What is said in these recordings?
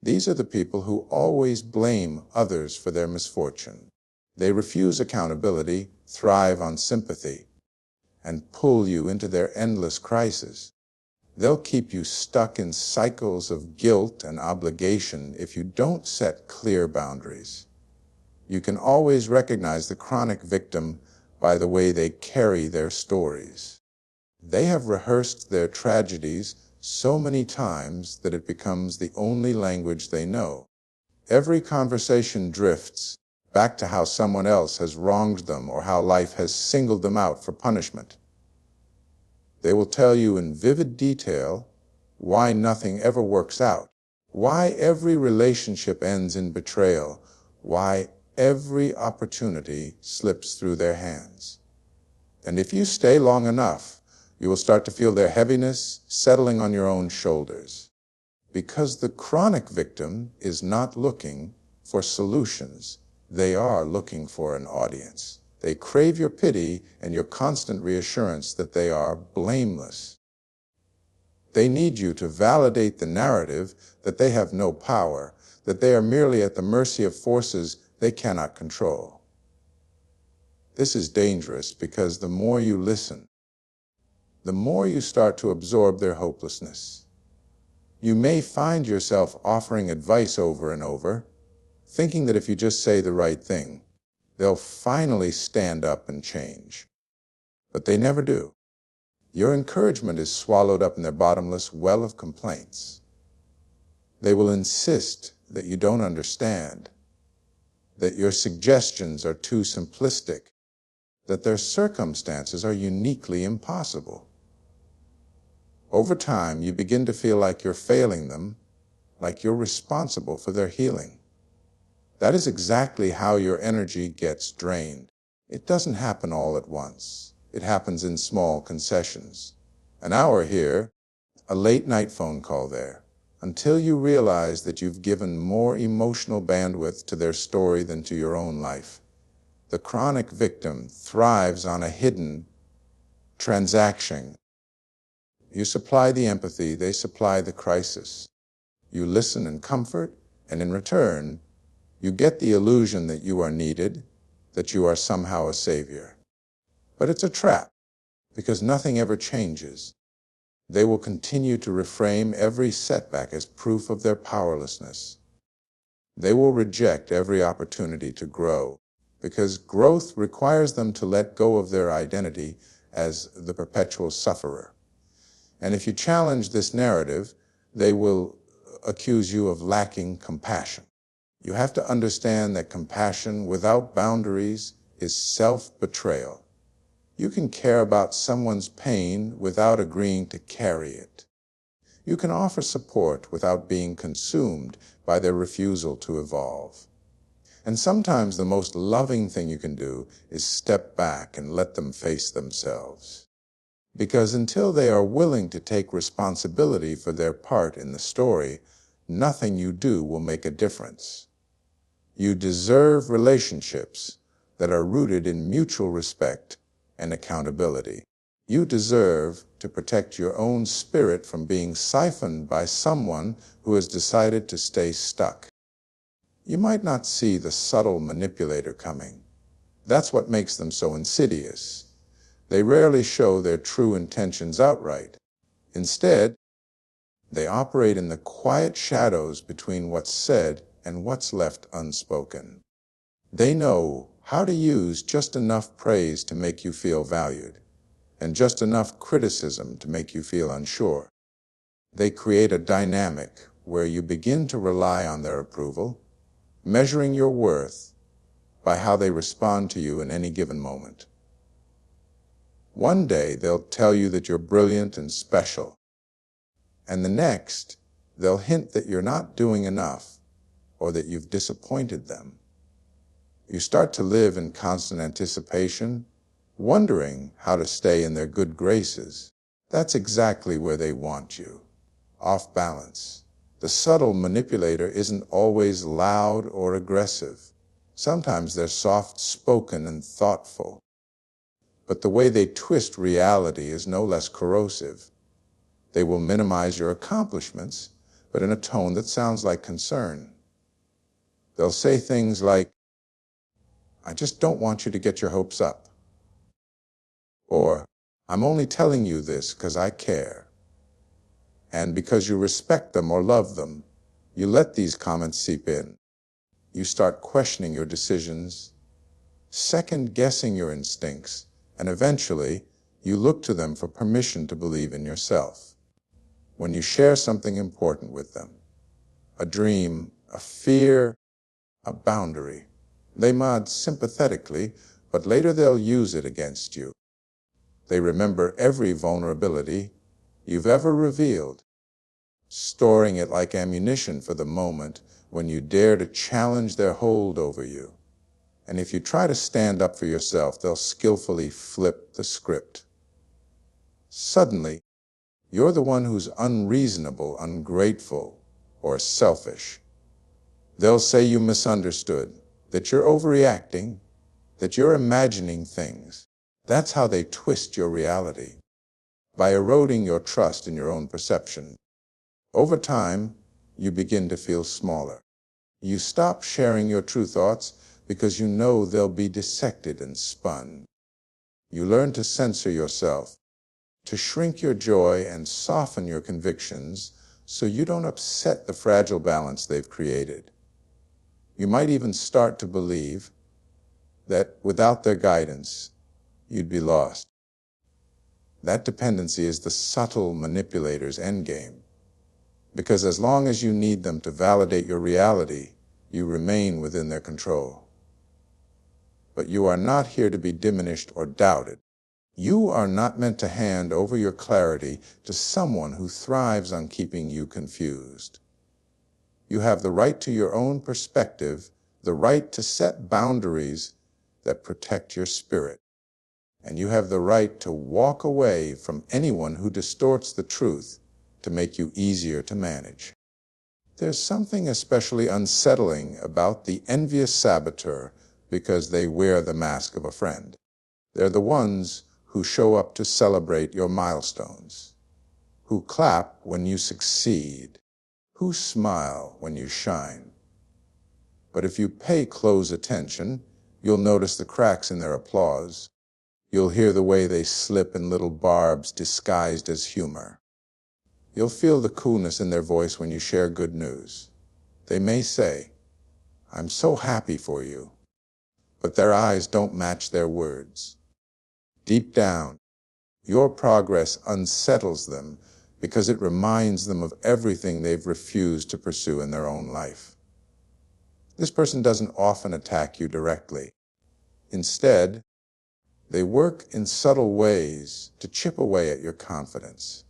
These are the people who always blame others for their misfortune. They refuse accountability, thrive on sympathy, and pull you into their endless crises. They'll keep you stuck in cycles of guilt and obligation if you don't set clear boundaries. You can always recognize the chronic victim by the way they carry their stories. They have rehearsed their tragedies so many times that it becomes the only language they know. Every conversation drifts back to how someone else has wronged them or how life has singled them out for punishment. They will tell you in vivid detail why nothing ever works out, why every relationship ends in betrayal, why every opportunity slips through their hands. And if you stay long enough, you will start to feel their heaviness settling on your own shoulders. Because the chronic victim is not looking for solutions. They are looking for an audience. They crave your pity and your constant reassurance that they are blameless. They need you to validate the narrative that they have no power, that they are merely at the mercy of forces they cannot control. This is dangerous because the more you listen, the more you start to absorb their hopelessness. You may find yourself offering advice over and over, thinking that if you just say the right thing, they'll finally stand up and change. But they never do. Your encouragement is swallowed up in their bottomless well of complaints. They will insist that you don't understand, that your suggestions are too simplistic, that their circumstances are uniquely impossible. Over time, you begin to feel like you're failing them, like you're responsible for their healing. That is exactly how your energy gets drained. It doesn't happen all at once. It happens in small concessions. An hour here, a late-night phone call there, until you realize that you've given more emotional bandwidth to their story than to your own life. The chronic victim thrives on a hidden transaction. You supply the empathy, they supply the crisis. You listen and comfort, and in return, you get the illusion that you are needed, that you are somehow a savior. But it's a trap, because nothing ever changes. They will continue to reframe every setback as proof of their powerlessness. They will reject every opportunity to grow, because growth requires them to let go of their identity as the perpetual sufferer. And if you challenge this narrative, they will accuse you of lacking compassion. You have to understand that compassion without boundaries is self-betrayal. You can care about someone's pain without agreeing to carry it. You can offer support without being consumed by their refusal to evolve. And sometimes the most loving thing you can do is step back and let them face themselves. Because until they are willing to take responsibility for their part in the story, nothing you do will make a difference. You deserve relationships that are rooted in mutual respect and accountability. You deserve to protect your own spirit from being siphoned by someone who has decided to stay stuck. You might not see the subtle manipulator coming. That's what makes them so insidious. They rarely show their true intentions outright. Instead, they operate in the quiet shadows between what's said and what's left unspoken. They know how to use just enough praise to make you feel valued, and just enough criticism to make you feel unsure. They create a dynamic where you begin to rely on their approval, measuring your worth by how they respond to you in any given moment. One day, they'll tell you that you're brilliant and special, and the next, they'll hint that you're not doing enough or that you've disappointed them. You start to live in constant anticipation, wondering how to stay in their good graces. That's exactly where they want you, off balance. The subtle manipulator isn't always loud or aggressive. Sometimes they're soft-spoken and thoughtful. But the way they twist reality is no less corrosive. They will minimize your accomplishments, but in a tone that sounds like concern. They'll say things like, "I just don't want you to get your hopes up," or "I'm only telling you this because I care." And because you respect them or love them, you let these comments seep in. You start questioning your decisions, second-guessing your instincts, and eventually, you look to them for permission to believe in yourself. When you share something important with them, a dream, a fear, a boundary, they nod sympathetically, but later they'll use it against you. They remember every vulnerability you've ever revealed, storing it like ammunition for the moment when you dare to challenge their hold over you. And if you try to stand up for yourself, they'll skillfully flip the script. Suddenly, you're the one who's unreasonable, ungrateful, or selfish. They'll say you misunderstood, that you're overreacting, that you're imagining things. That's how they twist your reality, by eroding your trust in your own perception. Over time, you begin to feel smaller. You stop sharing your true thoughts because you know they'll be dissected and spun. You learn to censor yourself, to shrink your joy and soften your convictions so you don't upset the fragile balance they've created. You might even start to believe that without their guidance, you'd be lost. That dependency is the subtle manipulator's endgame, because as long as you need them to validate your reality, you remain within their control. But you are not here to be diminished or doubted. You are not meant to hand over your clarity to someone who thrives on keeping you confused. You have the right to your own perspective, the right to set boundaries that protect your spirit. And you have the right to walk away from anyone who distorts the truth to make you easier to manage. There's something especially unsettling about the envious saboteur because they wear the mask of a friend. They're the ones who show up to celebrate your milestones, who clap when you succeed, who smile when you shine. But if you pay close attention, you'll notice the cracks in their applause. You'll hear the way they slip in little barbs disguised as humor. You'll feel the coolness in their voice when you share good news. They may say, "I'm so happy for you," but their eyes don't match their words. Deep down, your progress unsettles them because it reminds them of everything they've refused to pursue in their own life. This person doesn't often attack you directly. Instead, they work in subtle ways to chip away at your confidence.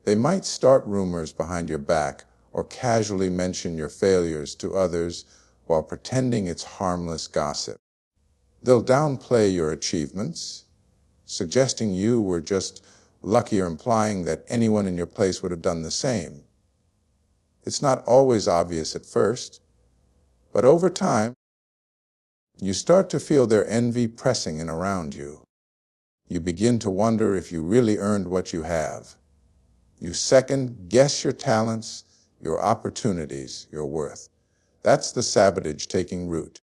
They might start rumors behind your back or casually mention your failures to others while pretending it's harmless gossip. They'll downplay your achievements, suggesting you were just lucky or implying that anyone in your place would have done the same. It's not always obvious at first, but over time, you start to feel their envy pressing in around you. You begin to wonder if you really earned what you have. You second-guess your talents, your opportunities, your worth. That's the sabotage taking root.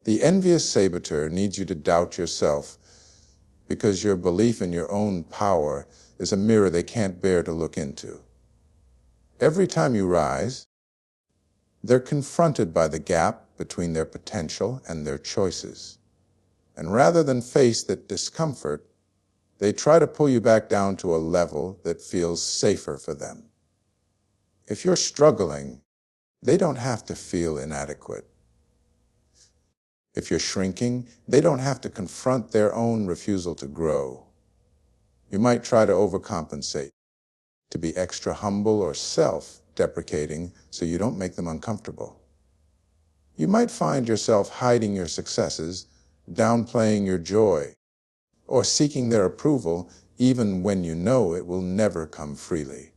The envious saboteur needs you to doubt yourself because your belief in your own power is a mirror they can't bear to look into. Every time you rise, they're confronted by the gap between their potential and their choices. And rather than face that discomfort, they try to pull you back down to a level that feels safer for them. If you're struggling, they don't have to feel inadequate. If you're shrinking, they don't have to confront their own refusal to grow. You might try to overcompensate, to be extra humble or self-deprecating so you don't make them uncomfortable. You might find yourself hiding your successes, downplaying your joy, or seeking their approval even when you know it will never come freely.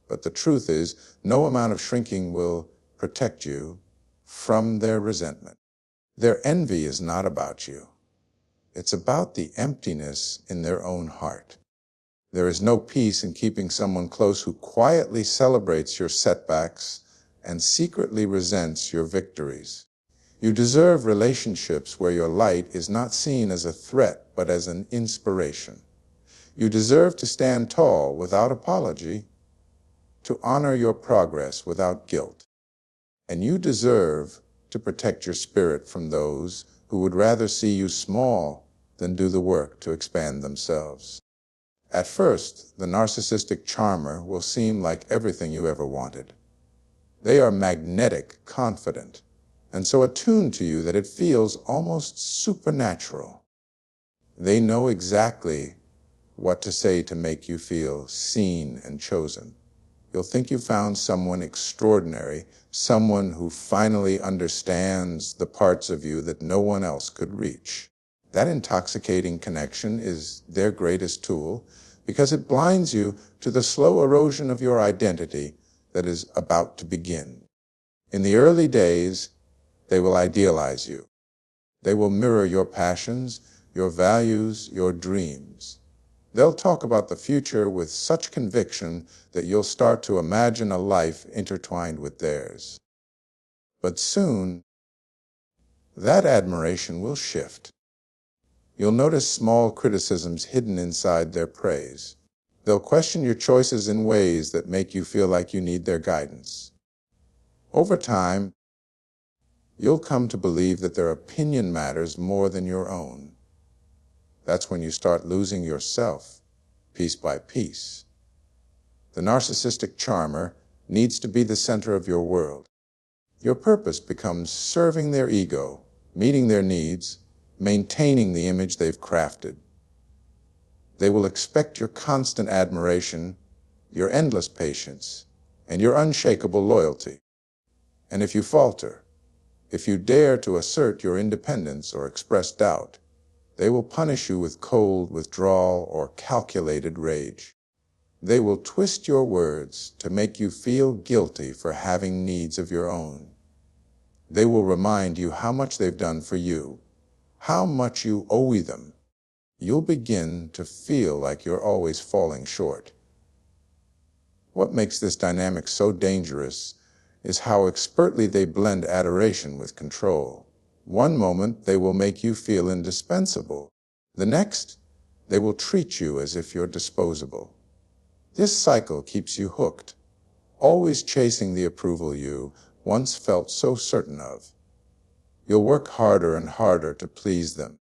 But the truth is, no amount of shrinking will protect you from their resentment. Their envy is not about you. It's about the emptiness in their own heart. There is no peace in keeping someone close who quietly celebrates your setbacks and secretly resents your victories. You deserve relationships where your light is not seen as a threat, but as an inspiration. You deserve to stand tall without apology, to honor your progress without guilt. And you deserve to protect your spirit from those who would rather see you small than do the work to expand themselves. At first, the narcissistic charmer will seem like everything you ever wanted. They are magnetic, confident, and so attuned to you that it feels almost supernatural. They know exactly what to say to make you feel seen and chosen. You'll think you found someone extraordinary, someone who finally understands the parts of you that no one else could reach. That intoxicating connection is their greatest tool because it blinds you to the slow erosion of your identity that is about to begin. In the early days, they will idealize you. They will mirror your passions, your values, your dreams. They'll talk about the future with such conviction that you'll start to imagine a life intertwined with theirs. But soon, that admiration will shift. You'll notice small criticisms hidden inside their praise. They'll question your choices in ways that make you feel like you need their guidance. Over time, you'll come to believe that their opinion matters more than your own. That's when you start losing yourself, piece by piece. The narcissistic charmer needs to be the center of your world. Your purpose becomes serving their ego, meeting their needs, maintaining the image they've crafted. They will expect your constant admiration, your endless patience, and your unshakable loyalty. And if you falter, if you dare to assert your independence or express doubt, they will punish you with cold withdrawal or calculated rage. They will twist your words to make you feel guilty for having needs of your own. They will remind you how much they've done for you, how much you owe them. You'll begin to feel like you're always falling short. What makes this dynamic so dangerous is how expertly they blend adoration with control. One moment, they will make you feel indispensable. The next, they will treat you as if you're disposable. This cycle keeps you hooked, always chasing the approval you once felt so certain of. You'll work harder and harder to please them,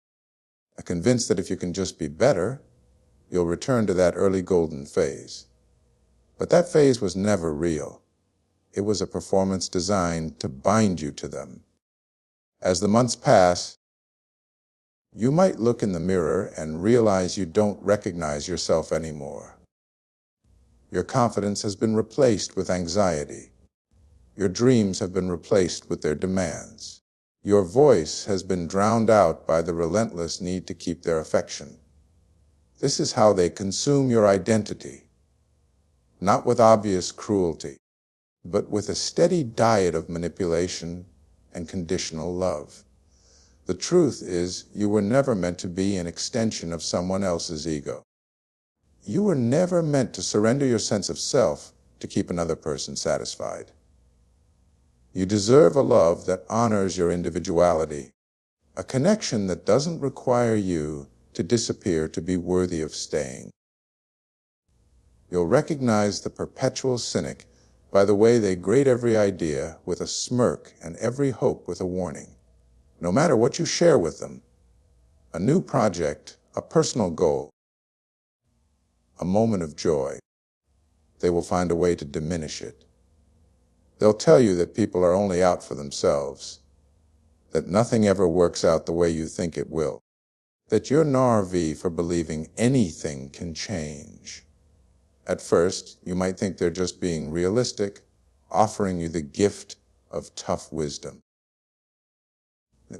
convinced that if you can just be better, you'll return to that early golden phase. But that phase was never real. It was a performance designed to bind you to them. As the months pass, you might look in the mirror and realize you don't recognize yourself anymore. Your confidence has been replaced with anxiety. Your dreams have been replaced with their demands. Your voice has been drowned out by the relentless need to keep their affection. This is how they consume your identity, not with obvious cruelty, but with a steady diet of manipulation and conditional love. The truth is, you were never meant to be an extension of someone else's ego. You were never meant to surrender your sense of self to keep another person satisfied. You deserve a love that honors your individuality, a connection that doesn't require you to disappear to be worthy of staying. You'll recognize the perpetual cynic by the way they grade every idea with a smirk and every hope with a warning. No matter what you share with them, a new project, a personal goal, a moment of joy, they will find a way to diminish it. They'll tell you that people are only out for themselves, that nothing ever works out the way you think it will, that you're narv for believing anything can change. At first, you might think they're just being realistic, offering you the gift of tough wisdom.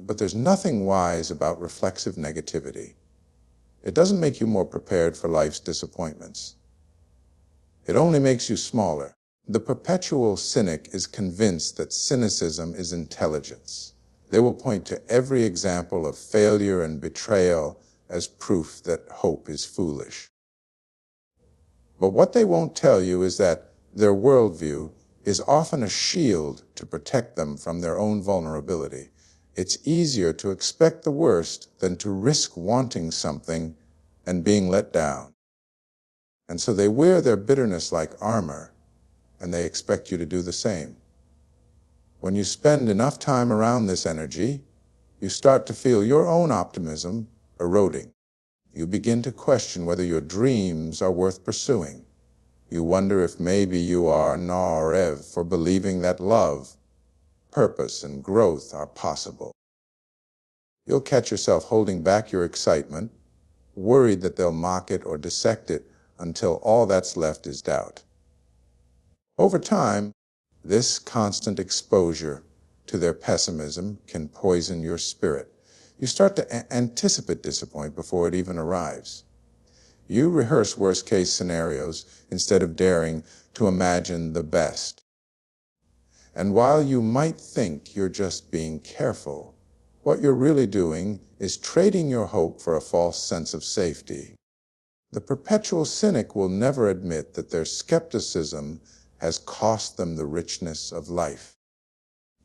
But there's nothing wise about reflexive negativity. It doesn't make you more prepared for life's disappointments. It only makes you smaller. The perpetual cynic is convinced that cynicism is intelligence. They will point to every example of failure and betrayal as proof that hope is foolish. But what they won't tell you is that their worldview is often a shield to protect them from their own vulnerability. It's easier to expect the worst than to risk wanting something and being let down. And so they wear their bitterness like armor, and they expect you to do the same. When you spend enough time around this energy, you start to feel your own optimism eroding. You begin to question whether your dreams are worth pursuing. You wonder if maybe you are naive for believing that love, purpose, and growth are possible. You'll catch yourself holding back your excitement, worried that they'll mock it or dissect it until all that's left is doubt. Over time, this constant exposure to their pessimism can poison your spirit. You start to anticipate disappointment before it even arrives. You rehearse worst-case scenarios instead of daring to imagine the best. And while you might think you're just being careful, what you're really doing is trading your hope for a false sense of safety. The perpetual cynic will never admit that their skepticism has cost them the richness of life.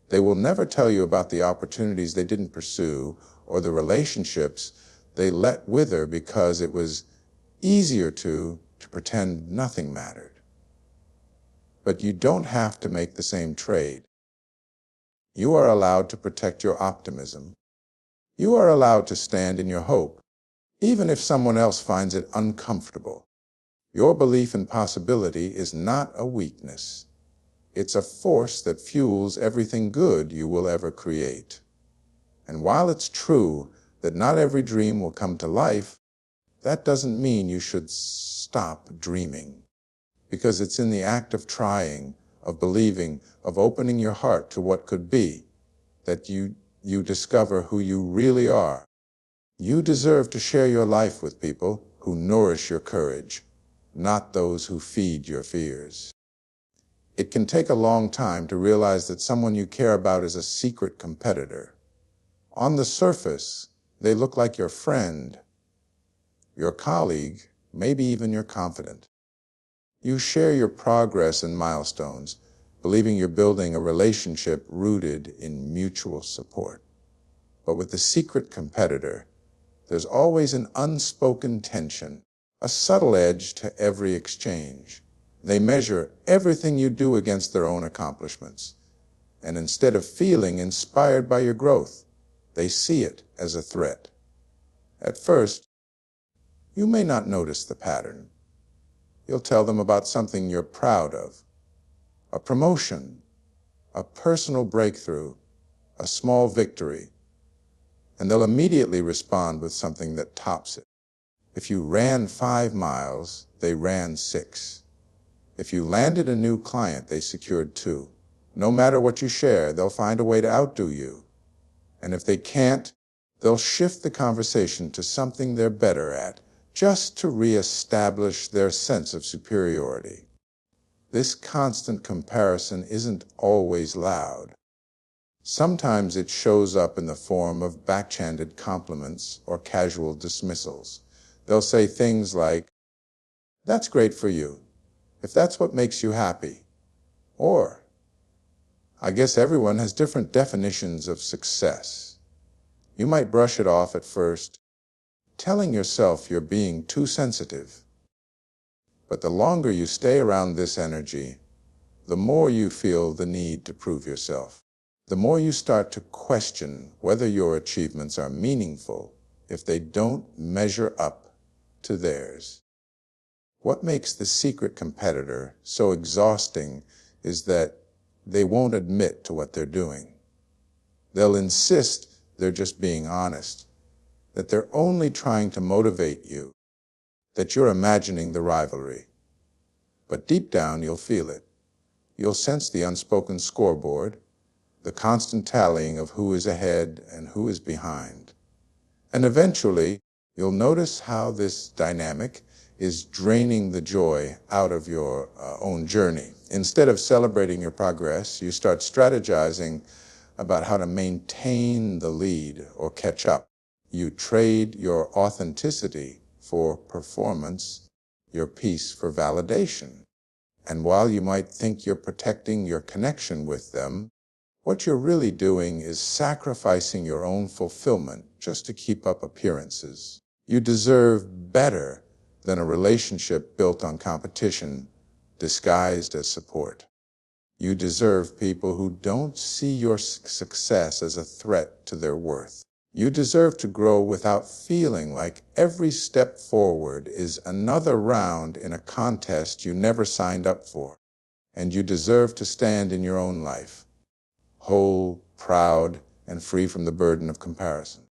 They will never tell you about the opportunities they didn't pursue or the relationships they let wither because it was easier to pretend nothing mattered. But you don't have to make the same trade. You are allowed to protect your optimism. You are allowed to stand in your hope, even if someone else finds it uncomfortable. Your belief in possibility is not a weakness. It's a force that fuels everything good you will ever create. And while it's true that not every dream will come to life, that doesn't mean you should stop dreaming. Because it's in the act of trying, of believing, of opening your heart to what could be, that you discover who you really are. You deserve to share your life with people who nourish your courage, not those who feed your fears. It can take a long time to realize that someone you care about is a secret competitor. On the surface, they look like your friend, your colleague, maybe even your confidant. You share your progress and milestones, believing you're building a relationship rooted in mutual support. But with the secret competitor, there's always an unspoken tension, a subtle edge to every exchange. They measure everything you do against their own accomplishments. And instead of feeling inspired by your growth, they see it as a threat. At first, you may not notice the pattern. You'll tell them about something you're proud of, a promotion, a personal breakthrough, a small victory, and they'll immediately respond with something that tops it. If you ran 5 miles, they ran 6. If you landed a new client, they secured 2. No matter what you share, they'll find a way to outdo you. And if they can't, they'll shift the conversation to something they're better at, just to reestablish their sense of superiority. This constant comparison isn't always loud. Sometimes it shows up in the form of backhanded compliments or casual dismissals. They'll say things like, "That's great for you, if that's what makes you happy." Or, "I guess everyone has different definitions of success." You might brush it off at first, telling yourself you're being too sensitive. But the longer you stay around this energy, the more you feel the need to prove yourself. The more you start to question whether your achievements are meaningful if they don't measure up to theirs. What makes the secret competitor so exhausting is that they won't admit to what they're doing. They'll insist they're just being honest, that they're only trying to motivate you, that you're imagining the rivalry. But deep down, you'll feel it. You'll sense the unspoken scoreboard, the constant tallying of who is ahead and who is behind. And eventually, you'll notice how this dynamic is draining the joy out of your own journey. Instead of celebrating your progress, you start strategizing about how to maintain the lead or catch up. You trade your authenticity for performance, your peace for validation. And while you might think you're protecting your connection with them, what you're really doing is sacrificing your own fulfillment just to keep up appearances. You deserve better than a relationship built on competition, disguised as support. You deserve people who don't see your success as a threat to their worth. You deserve to grow without feeling like every step forward is another round in a contest you never signed up for. And you deserve to stand in your own life, whole, proud, and free from the burden of comparison.